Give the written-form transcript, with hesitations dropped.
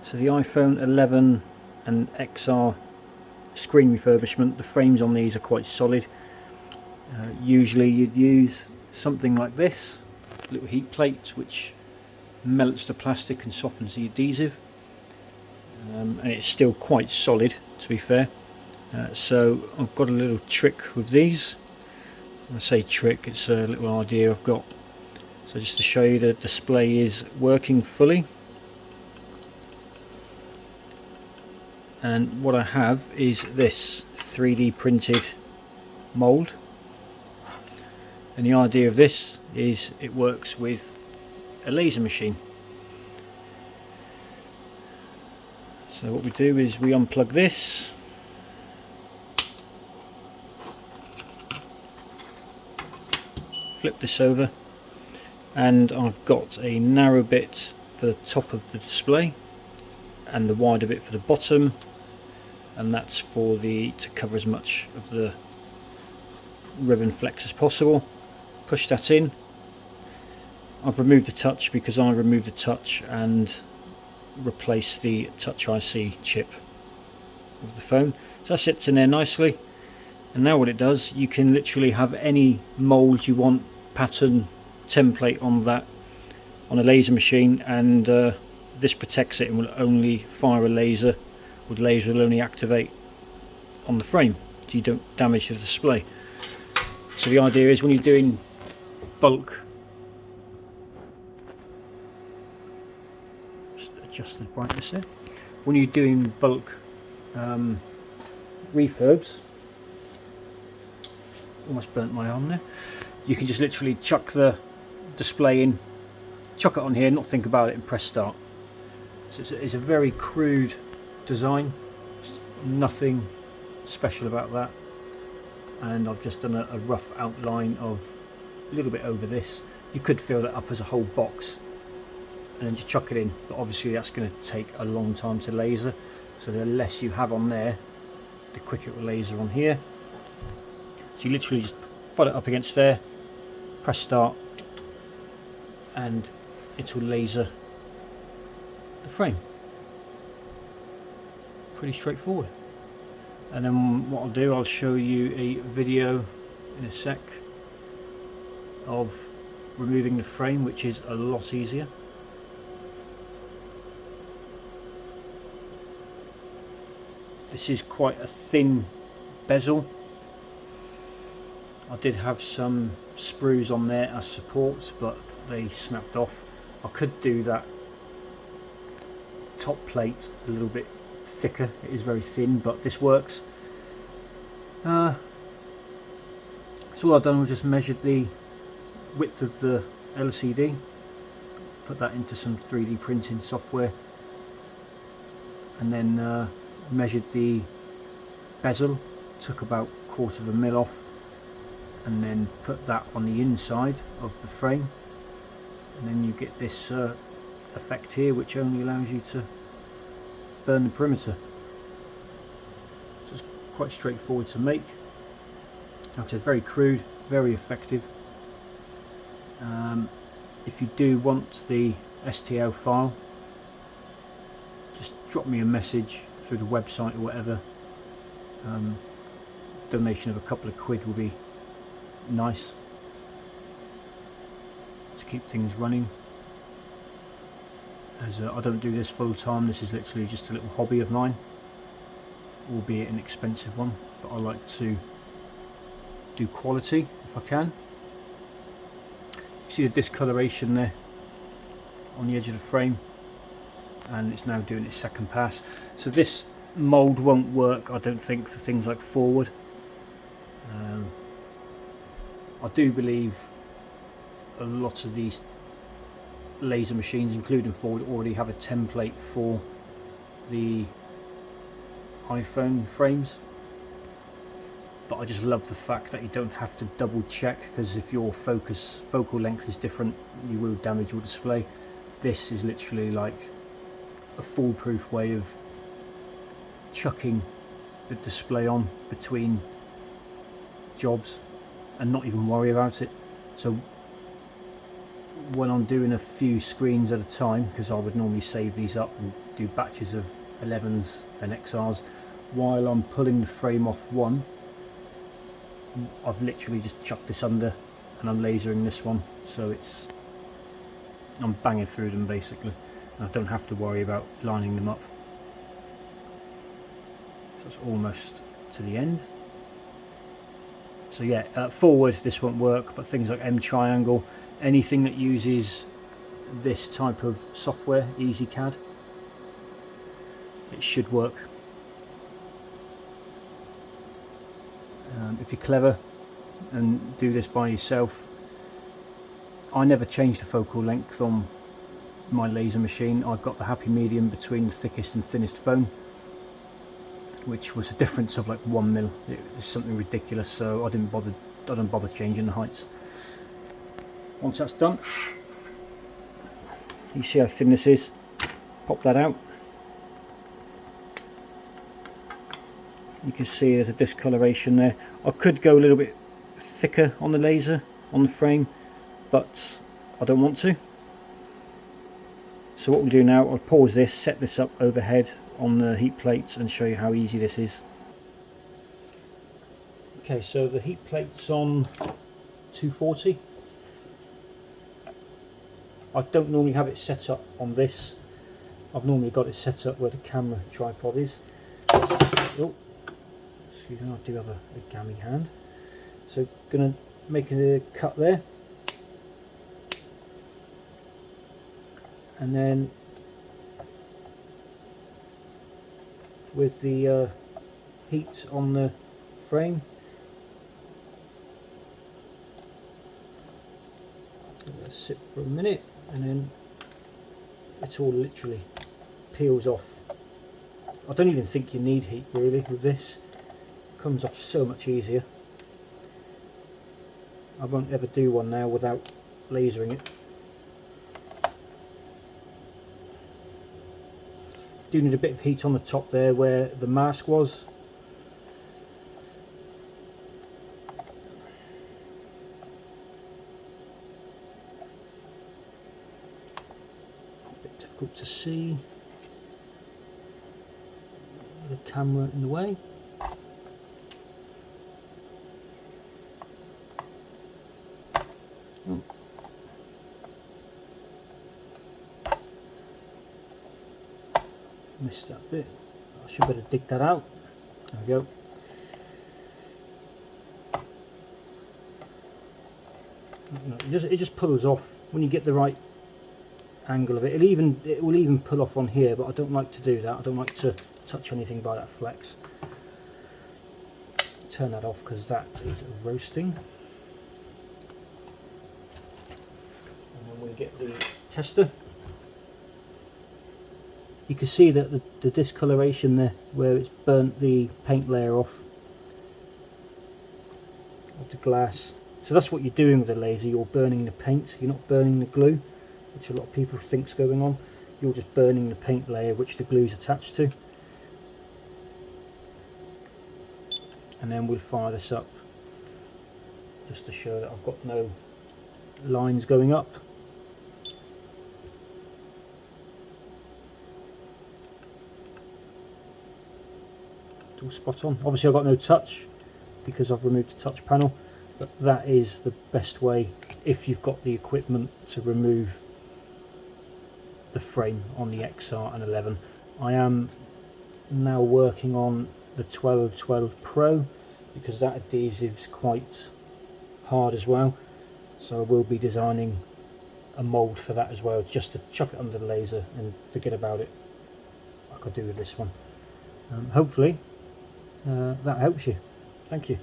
So the iPhone 11 and XR screen refurbishment, the frames on these are quite solid. Usually you'd use something like this, little heat plates which melts the plastic and softens the adhesive, and it's still quite solid, to be fair. So I've got a little trick with these. When I say trick, it's a little idea I've got. So just to show you, the display is working fully, and what I have is this 3D printed mould, and the idea of this is it works with a laser machine. So what we do is we unplug this, flip this over, and I've got a narrow bit for the top of the display and the wider bit for the bottom, and that's for to cover as much of the ribbon flex as possible. Push that in. I've removed the touch because I removed the touch and replaced the touch IC chip of the phone. So that sits in there nicely, and now what it does, you can literally have any mould you want, pattern, template on that on a laser machine, and this protects it and will only fire a laser, or the laser will only activate on the frame, so you don't damage the display. So the idea is when you're doing bulk, just adjust the brightness there, when you're doing bulk refurbs, almost burnt my arm there, you can just literally chuck the display in, chuck it on here, not think about it, and press start. So it's a very crude design, nothing special about that, and I've just done a rough outline of a little bit over this. You could fill that up as a whole box and then just chuck it in, but obviously that's going to take a long time to laser, so the less you have on there, the quicker it will laser on here. So you literally just put it up against there, press start, and it will laser the frame. Pretty straightforward. And then what I'll do, I'll show you a video in a sec of removing the frame, which is a lot easier. This is quite a thin bezel. I did have some sprues on there as supports, but they snapped off. I could do that top plate a little bit thicker. It is very thin, but this works. So all I've done was just measured the width of the LCD, put that into some 3D printing software, and then measured the bezel, took about 1/4 mil off, and then put that on the inside of the frame, and then you get this effect here, which only allows you to burn the perimeter. So it's quite straightforward to make. Like I said, very crude, very effective. If you do want the STL file, just drop me a message through the website or whatever. Donation of a couple of quid will be nice to keep things running, as I don't do this full time. This is literally just a little hobby of mine, albeit an expensive one, but I like to do quality if I can. You see the discoloration there on the edge of the frame, and it's now doing its second pass. So this mould won't work, I don't think, for things like forward. I do believe a lot of these laser machines, including forward, already have a template for the iPhone frames, but I just love the fact that you don't have to double check, because if your focal length is different, you will damage your display. This is literally like a foolproof way of chucking the display on between jobs and not even worry about it. So when I'm doing a few screens at a time, because I would normally save these up and do batches of 11s and XRs, while I'm pulling the frame off one, I've literally just chucked this under and I'm lasering this one, so I'm banging through them basically. I don't have to worry about lining them up. So it's almost to the end. So yeah, forward this won't work, but things like M triangle, anything that uses this type of software, EasyCAD, it should work. If you're clever and do this by yourself, I never change the focal length on my laser machine. I've got the happy medium between the thickest and thinnest foam, which was a difference of like 1 mil. It was something ridiculous, so I don't bother changing the heights. Once that's done, you see how thin this is. Pop that out. You can see there's a discoloration there. I could go a little bit thicker on the laser on the frame, but I don't want to. So what we'll do now, I'll pause this, set this up overhead on the heat plates and show you how easy this is. Okay, so the heat plate's on 240. I don't normally have it set up on this. I've normally got it set up where the camera tripod is. Oh, excuse me, I do have a gammy hand. So gonna make a cut there. And then with the heat on the frame, let it sit for a minute, and then it all literally peels off. I don't even think you need heat really with this. It comes off so much easier. I won't ever do one now without lasering it. Do need a bit of heat on the top there where the mask was. A bit difficult to see. The camera in the way. Oh. Missed that bit. I should better dig that out. There we go. It just pulls off when you get the right angle of it. It will even pull off on here, but I don't like to do that. I don't like to touch anything by that flex. Turn that off because that is roasting. And then we get the tester. You can see that the discoloration there, where it's burnt the paint layer off of the glass. So that's what you're doing with the laser, you're burning the paint, you're not burning the glue, which a lot of people think's going on. You're just burning the paint layer which the glue's attached to. And then we'll fire this up just to show that I've got no lines going up. All spot on. Obviously I've got no touch because I've removed the touch panel, but that is the best way if you've got the equipment to remove the frame on the XR and 11. I am now working on the 1212 Pro because that adhesive's quite hard as well, so I will be designing a mould for that as well, just to chuck it under the laser and forget about it like I do with this one. Hopefully that helps you. Thank you.